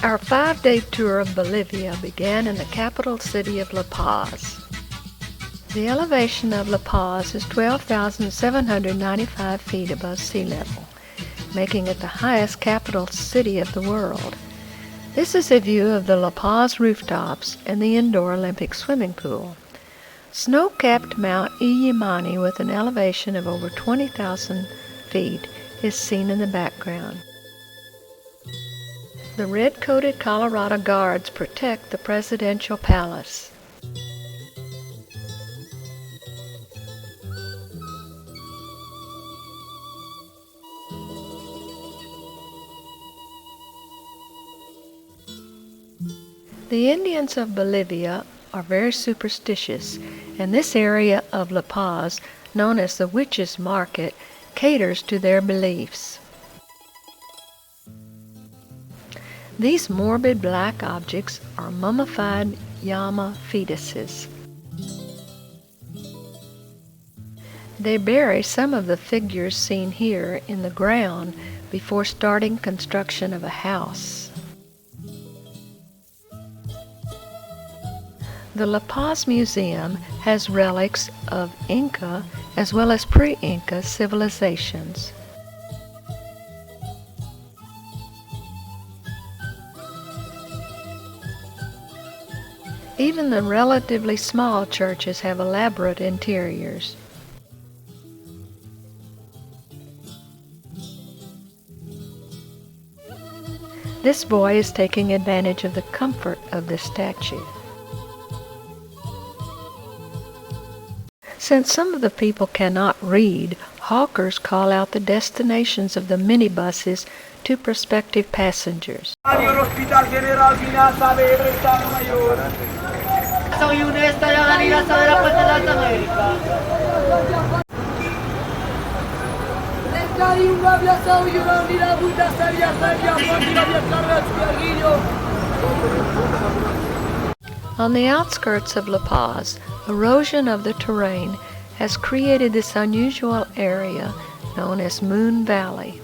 Our 5-day tour of Bolivia began in the capital city of La Paz. The elevation of La Paz is 12,795 feet above sea level, making it the highest capital city of the world. This is a view of the La Paz rooftops and the indoor Olympic swimming pool. Snow-capped Mount Illimani with an elevation of over 20,000 feet is seen in the background. The red-coated Colorado Guards protect the presidential palace. The Indians of Bolivia are very superstitious, and this area of La Paz, known as the Witches' Market, caters to their beliefs. These morbid black objects are mummified llama fetuses. They bury some of the figures seen here in the ground before starting construction of a house. The La Paz Museum has relics of Inca as well as pre-Inca civilizations. Even the relatively small churches have elaborate interiors. This boy is taking advantage of the comfort of this statue. Since some of the people cannot read, hawkers call out the destinations of the minibuses to prospective passengers. On the outskirts of La Paz, erosion of the terrain has created this unusual area known as Moon Valley.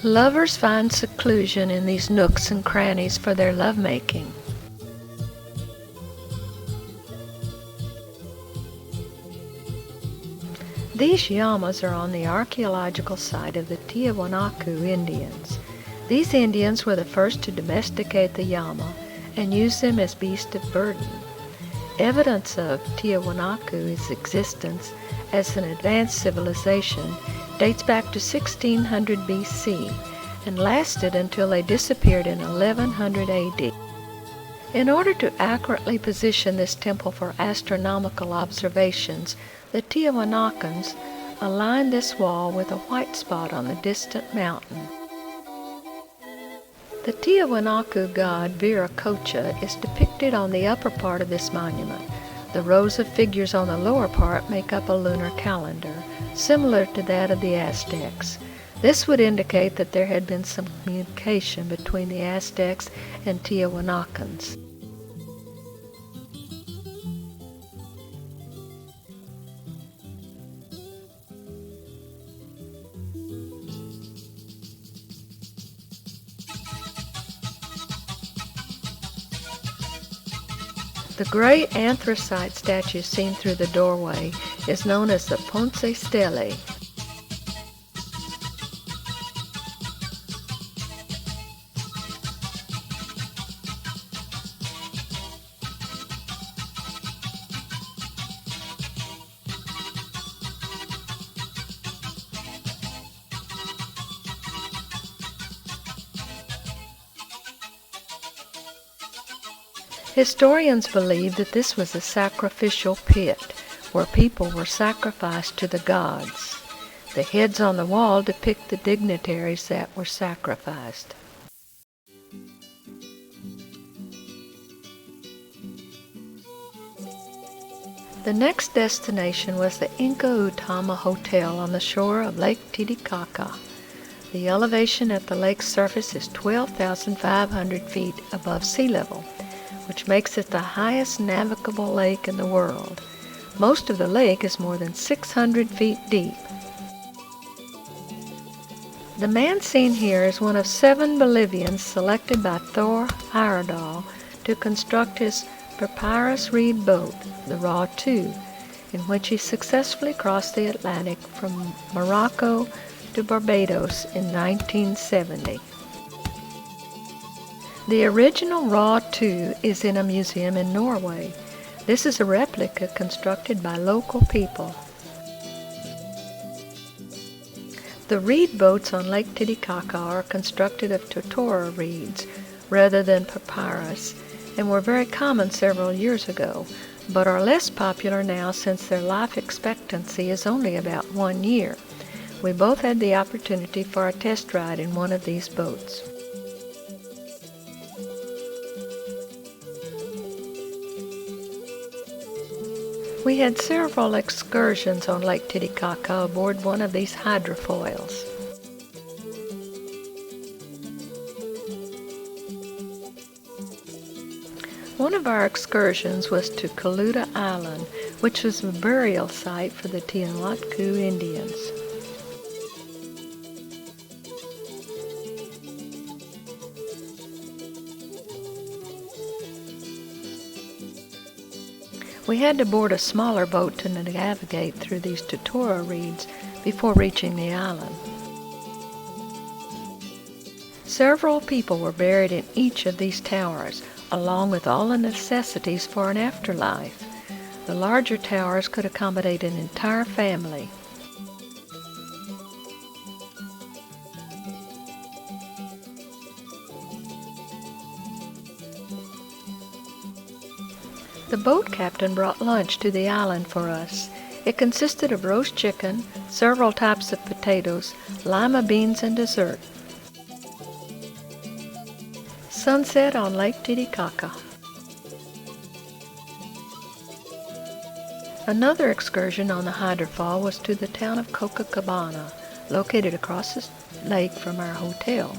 Lovers find seclusion in these nooks and crannies for their lovemaking. These llamas are on the archaeological site of the Tiahuanacu Indians. These Indians were the first to domesticate the llama and use them as beasts of burden. Evidence of Tiahuanacu's existence as an advanced civilization dates back to 1600 BC and lasted until they disappeared in 1100 AD. In order to accurately position this temple for astronomical observations, the Tiahuanacans aligned this wall with a white spot on the distant mountain. The Tiahuanacu god Viracocha is depicted on the upper part of this monument. The rows of figures on the lower part make up a lunar calendar, similar to that of the Aztecs. This would indicate that there had been some communication between the Aztecs and Tiahuanacans. The gray anthracite statue seen through the doorway is known as the Ponce Stele. Historians believe that this was a sacrificial pit where people were sacrificed to the gods. The heads on the wall depict the dignitaries that were sacrificed. The next destination was the Inca Utama Hotel on the shore of Lake Titicaca. The elevation at the lake's surface is 12,500 feet above sea level, which makes it the highest navigable lake in the world. Most of the lake is more than 600 feet deep. The man seen here is one of 7 Bolivians selected by Thor Heyerdahl to construct his papyrus reed boat, the Raw II, in which he successfully crossed the Atlantic from Morocco to Barbados in 1970. The original Raw II is in a museum in Norway. This is a replica constructed by local people. The reed boats on Lake Titicaca are constructed of totora reeds rather than papyrus, and were very common several years ago, but are less popular now since their life expectancy is only about 1 year. We both had the opportunity for a test ride in one of these boats. We had several excursions on Lake Titicaca aboard one of these hydrofoils. One of our excursions was to Coluda Island, which was a burial site for the Tiahuanaco Indians. We had to board a smaller boat to navigate through these totora reeds before reaching the island. Several people were buried in each of these towers, along with all the necessities for an afterlife. The larger towers could accommodate an entire family. The boat captain brought lunch to the island for us. It consisted of roast chicken, several types of potatoes, lima beans, and dessert. Sunset on Lake Titicaca. Another excursion on the hydrofall was to the town of Copacabana, located across the lake from our hotel.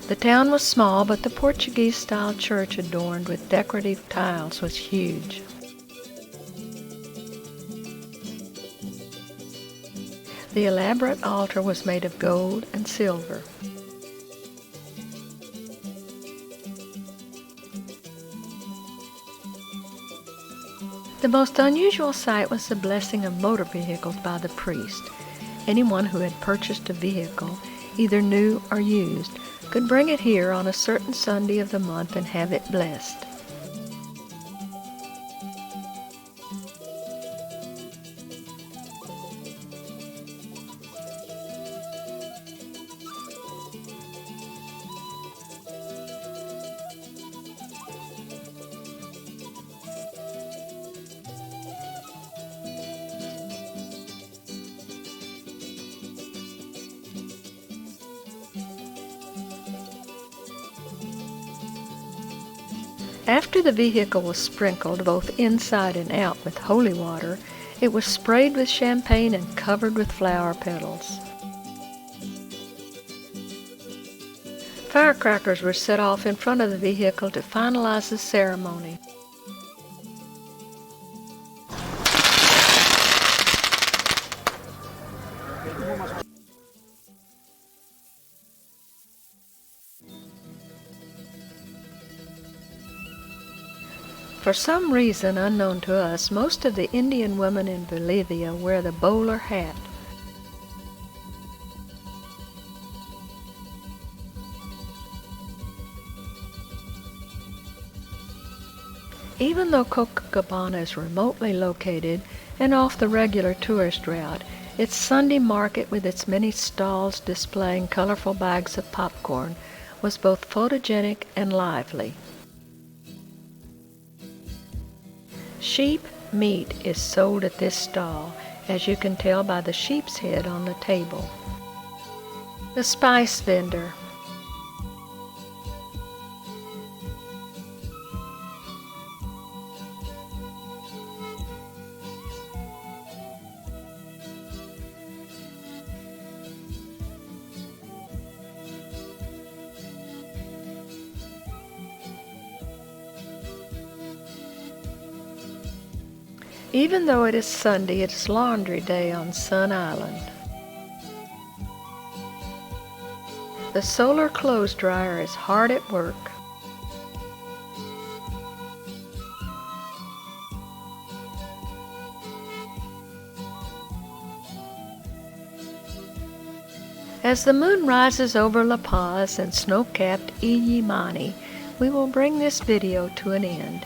The town was small, but the Portuguese-style church adorned with decorative tiles was huge. The elaborate altar was made of gold and silver. The most unusual sight was the blessing of motor vehicles by the priest. Anyone who had purchased a vehicle, either new or used, could bring it here on a certain Sunday of the month and have it blessed. After the vehicle was sprinkled both inside and out with holy water, it was sprayed with champagne and covered with flower petals. Firecrackers were set off in front of the vehicle to finalize the ceremony. For some reason unknown to us, most of the Indian women in Bolivia wear the bowler hat. Even though Copacabana is remotely located and off the regular tourist route, its Sunday market with its many stalls displaying colorful bags of popcorn was both photogenic and lively. Sheep meat is sold at this stall, as you can tell by the sheep's head on the table. The spice vendor. Even though it is Sunday, it is laundry day on Sun Island. The solar clothes dryer is hard at work. As the moon rises over La Paz and snow-capped Illimani, we will bring this video to an end.